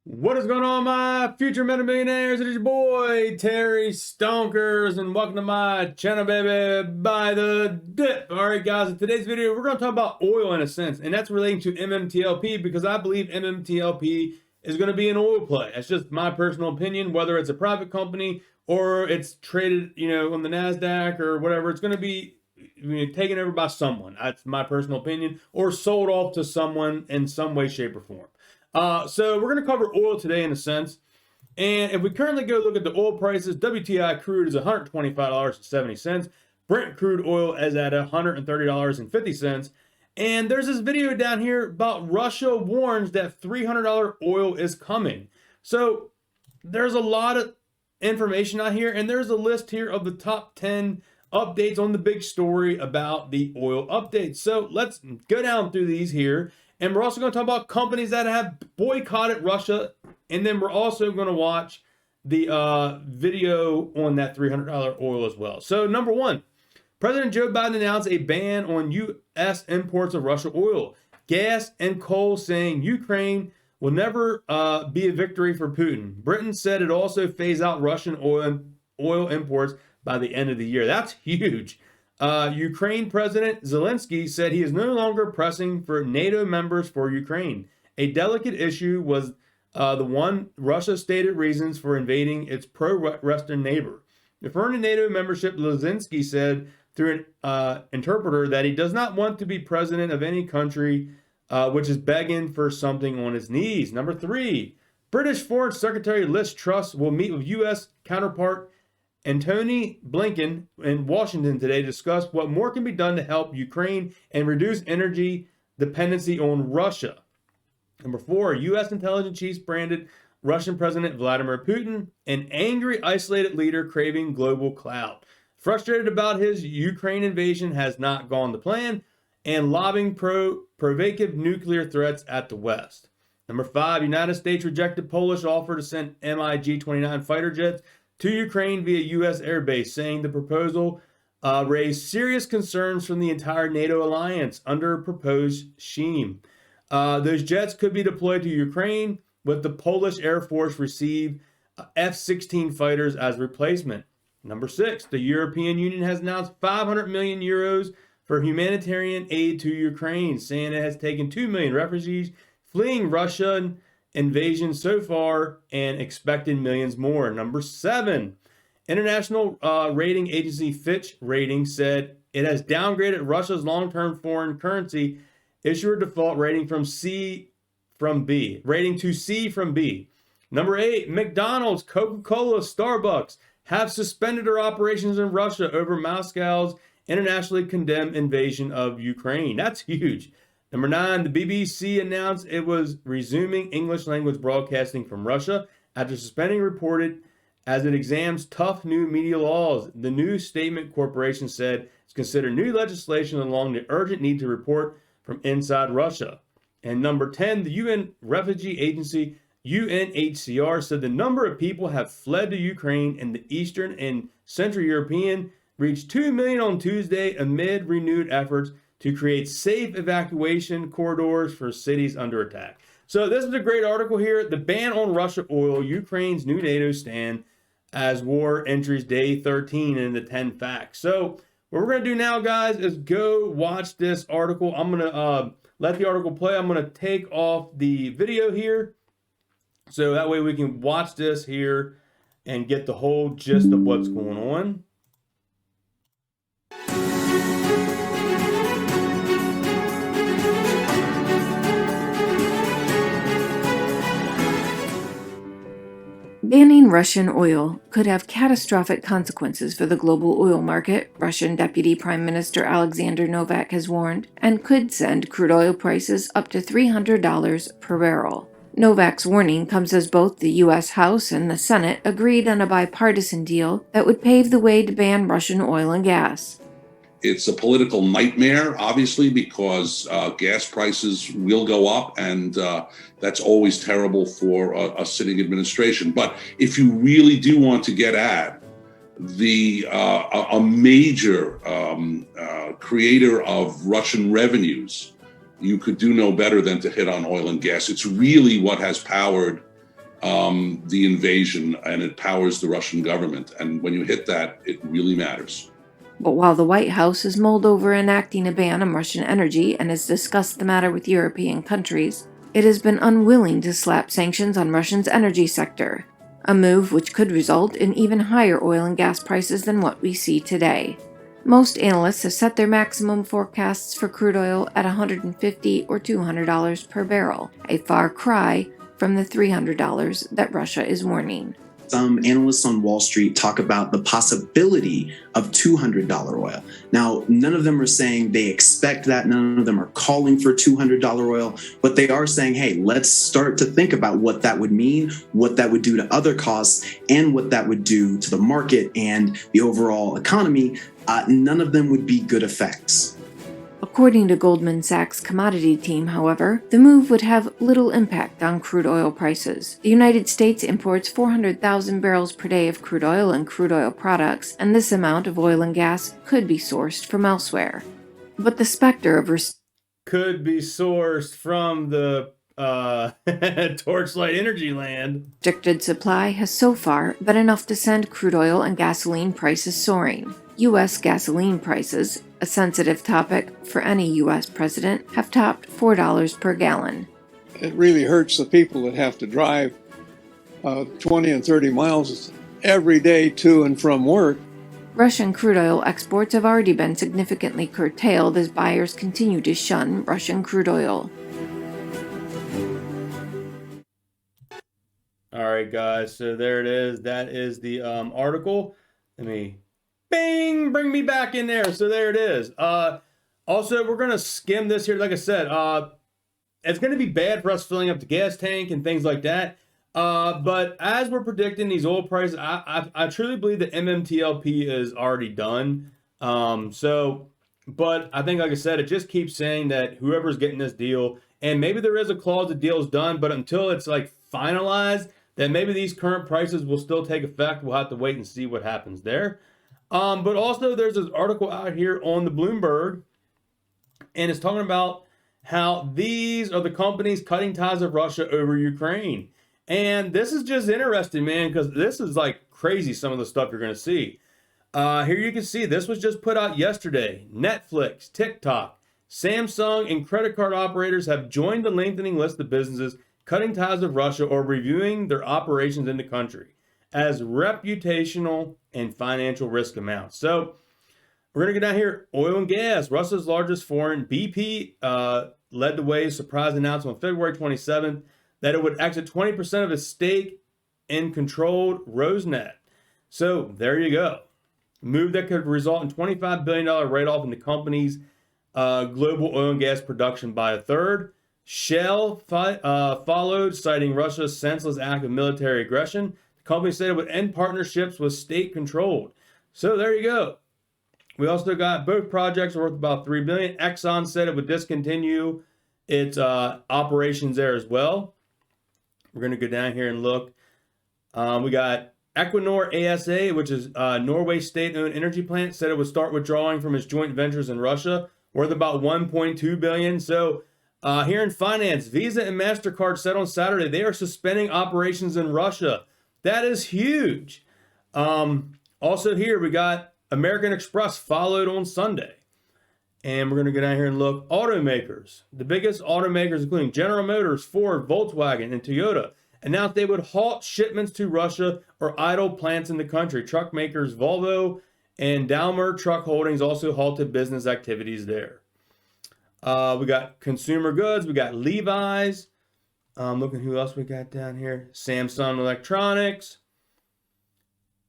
What is going on, my future meta millionaires? It is your boy Terry Stonkers, and welcome to my channel, baby, by the dip. All right, guys, in today's video, we're going to talk about oil in a sense, and that's relating to MMTLP because I believe MMTLP is going to be an oil play. That's just my personal opinion. Whether it's a private company or it's traded, on the Nasdaq or whatever, it's going to be taken over by someone. That's my personal opinion, or sold off to someone in some way, shape, or form. So we're going to cover oil today in a sense. And if we currently go look at the oil prices, WTI crude is $125.70. Brent crude oil is at $130.50. And there's this video down here about Russia warns that $300 oil is coming. So there's a lot of information out here, and there's a list here of the top 10 updates on the big story about the oil updates. So let's go down through these here. And we're also going to talk about companies that have boycotted Russia. And then we're also going to watch the video on that $300 oil as well. So number one, President Joe Biden announced a ban on U.S. imports of Russian oil, gas, and coal, saying Ukraine will never be a victory for Putin. Britain said it also phase out Russian oil imports by the end of the year. That's huge. Ukraine President Zelensky said he is no longer pressing for NATO members for Ukraine. A delicate issue was the one Russia stated reasons for invading its pro-Western neighbor. Referring to NATO membership, Zelensky said through an interpreter that he does not want to be president of any country which is begging for something on its knees. Number three, British Foreign Secretary Liz Truss will meet with U.S. counterpart Antony Blinken in Washington today to discuss what more can be done to help Ukraine and reduce energy dependency on Russia. Number four, U.S. intelligence chiefs branded Russian President Vladimir Putin an angry, isolated leader craving global clout. Frustrated about his Ukraine invasion has not gone to plan and lobbying provocative nuclear threats at the West. Number five, United States rejected Polish offer to send MiG-29 fighter jets to Ukraine via U.S. airbase, saying the proposal raised serious concerns from the entire NATO alliance under a proposed scheme. Those jets could be deployed to Ukraine, with the Polish Air Force receive F-16 fighters as replacement. Number six, the European Union has announced 500 million euros for humanitarian aid to Ukraine, saying it has taken 2 million refugees fleeing Russian invasion so far and expected millions more. Number seven, international rating agency Fitch Ratings said it has downgraded Russia's long-term foreign currency issuer default rating from C from B, rating to C from B. Number eight, McDonald's, Coca-Cola, Starbucks have suspended their operations in Russia over Moscow's internationally condemned invasion of Ukraine. That's huge. Number nine, the BBC announced it was resuming English language broadcasting from Russia after suspending reported as it examines tough new media laws. The News Statement Corporation said it's considered new legislation along the urgent need to report from inside Russia. And number 10, the UN Refugee Agency, UNHCR, said the number of people have fled to Ukraine in the Eastern and Central European reached 2 million on Tuesday amid renewed efforts to create safe evacuation corridors for cities under attack. So this is a great article here. The ban on Russia oil, Ukraine's new NATO stand as war enters day 13 in the 10 facts. So what we're going to do now, guys, is go watch this article. I'm going to let the article play. I'm going to take off the video here so that way we can watch this here and get the whole gist of what's going on. Banning Russian oil could have catastrophic consequences for the global oil market, Russian Deputy Prime Minister Alexander Novak has warned, and could send crude oil prices up to $300 per barrel. Novak's warning comes as both the U.S. House and the Senate agreed on a bipartisan deal that would pave the way to ban Russian oil and gas. It's a political nightmare, obviously, because gas prices will go up, and that's always terrible for a sitting administration. But if you really do want to get at a major creator of Russian revenues, you could do no better than to hit on oil and gas. It's really what has powered the invasion, and it powers the Russian government. And when you hit that, it really matters. But while the White House is mulled over enacting a ban on Russian energy and has discussed the matter with European countries, it has been unwilling to slap sanctions on Russia's energy sector, a move which could result in even higher oil and gas prices than what we see today. Most analysts have set their maximum forecasts for crude oil at $150 or $200 per barrel, a far cry from the $300 that Russia is warning. Some analysts on Wall Street talk about the possibility of $200 oil. Now, none of them are saying they expect that. None of them are calling for $200 oil, but they are saying, hey, let's start to think about what that would mean, what that would do to other costs, and what that would do to the market and the overall economy. None of them would be good effects. According to Goldman Sachs' commodity team, however, the move would have little impact on crude oil prices. The United States imports 400,000 barrels per day of crude oil and crude oil products, and this amount of oil and gas could be sourced from elsewhere. But the specter of could be sourced from the Torchlight Energy land. Restricted supply has so far been enough to send crude oil and gasoline prices soaring. U.S. gasoline prices, a sensitive topic for any U.S. president, have topped $4 per gallon. It really hurts the people that have to drive 20 and 30 miles every day to and from work. Russian crude oil exports have already been significantly curtailed as buyers continue to shun Russian crude oil. All right, guys, so there it is. That is the article. Let me, bing, bring me back in there. So there it is. Also, we're going to skim this here. Like I said, it's going to be bad for us filling up the gas tank and things like that. But as we're predicting these oil prices, I truly believe that MMTLP is already done. But I think, like I said, it just keeps saying that whoever's getting this deal, and maybe there is a clause the deal's done, but until it's like finalized, then maybe these current prices will still take effect. We'll have to wait and see what happens there. But also there's this article out here on the Bloomberg, and it's talking about how these are the companies cutting ties with Russia over Ukraine. And this is just interesting, man, because this is like crazy, some of the stuff you're going to see. Here you can see this was just put out yesterday. Netflix, TikTok, Samsung, and credit card operators have joined the lengthening list of businesses cutting ties with Russia or reviewing their operations in the country as reputational and financial risk amounts. So we're going to go down here. Oil and gas. Russia's largest foreign, BP, led the way. Surprise announcement on February 27th that it would exit 20% of its stake in controlled Rosneft. So there you go. Move that could result in $25 billion write-off in the company's global oil and gas production by a third. Shell followed, citing Russia's senseless act of military aggression. The company said it would end partnerships with state-controlled. So there you go. We also got both projects worth about $3 billion. Exxon said it would discontinue its operations there as well. We're going to go down here and look. We got Equinor ASA, which is Norway's state-owned energy plant, said it would start withdrawing from its joint ventures in Russia, worth about $1.2 billion. So here in finance, Visa and MasterCard said on Saturday they are suspending operations in Russia. That is huge. Also here, we got American Express followed on Sunday. And we're going to go down here and look. Automakers. The biggest automakers, including General Motors, Ford, Volkswagen, and Toyota, announced they would halt shipments to Russia or idle plants in the country. Truck makers Volvo and Daimler Truck Holdings also halted business activities there. We got consumer goods. We got Levi's. Looking who else we got down here. Samsung Electronics.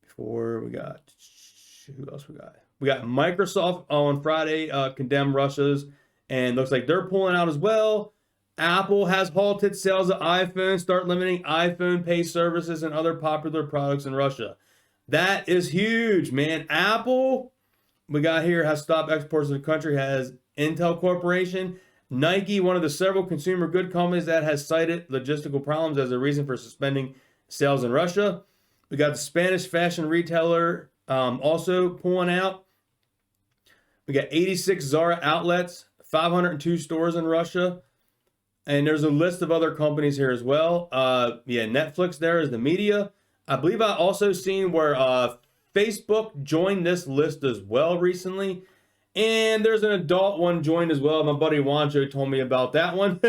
Before we got, who else we got? We got Microsoft on Friday condemned Russia's, and looks like they're pulling out as well. Apple has halted sales of iPhones, start limiting iPhone Pay services and other popular products in Russia. That is huge, man. Apple, we got here, has stopped exports to the country, has Intel Corporation. Nike, one of the several consumer good companies that has cited logistical problems as a reason for suspending sales in Russia. We got the Spanish fashion retailer also pulling out. We got 86 Zara outlets, 502 stores in Russia. And there's a list of other companies here as well. Yeah, Netflix there is the media. I believe I also seen where Facebook joined this list as well recently. And there's an adult one joined as well. My buddy Wancho told me about that one.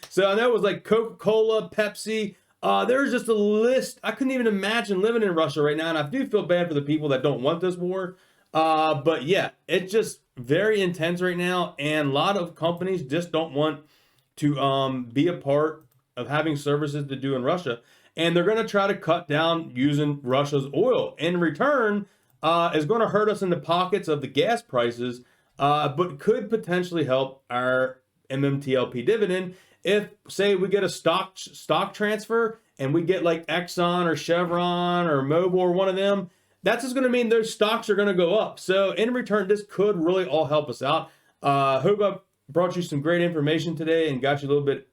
So I know it was like Coca-Cola, Pepsi. There's just a list. I couldn't even imagine living in Russia right now. And I do feel bad for the people that don't want this war. But yeah, it's just very intense right now. And a lot of companies just don't want to be a part of having services to do in Russia. And they're going to try to cut down using Russia's oil. In return, is going to hurt us in the pockets of the gas prices, but could potentially help our MMTLP dividend if, say, we get a stock transfer and we get like Exxon or Chevron or Mobil or one of them. That's just going to mean those stocks are going to go up. So in return, this could really all help us out. Hope I brought you some great information today and got you a little bit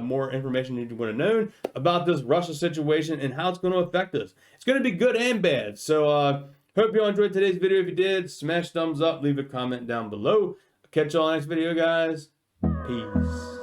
more information you would have known about this Russia situation and how it's going to affect us. It's going to be good and bad. So hope you all enjoyed today's video. If you did, smash thumbs up, leave a comment down below. Catch y'all next video, guys. Peace.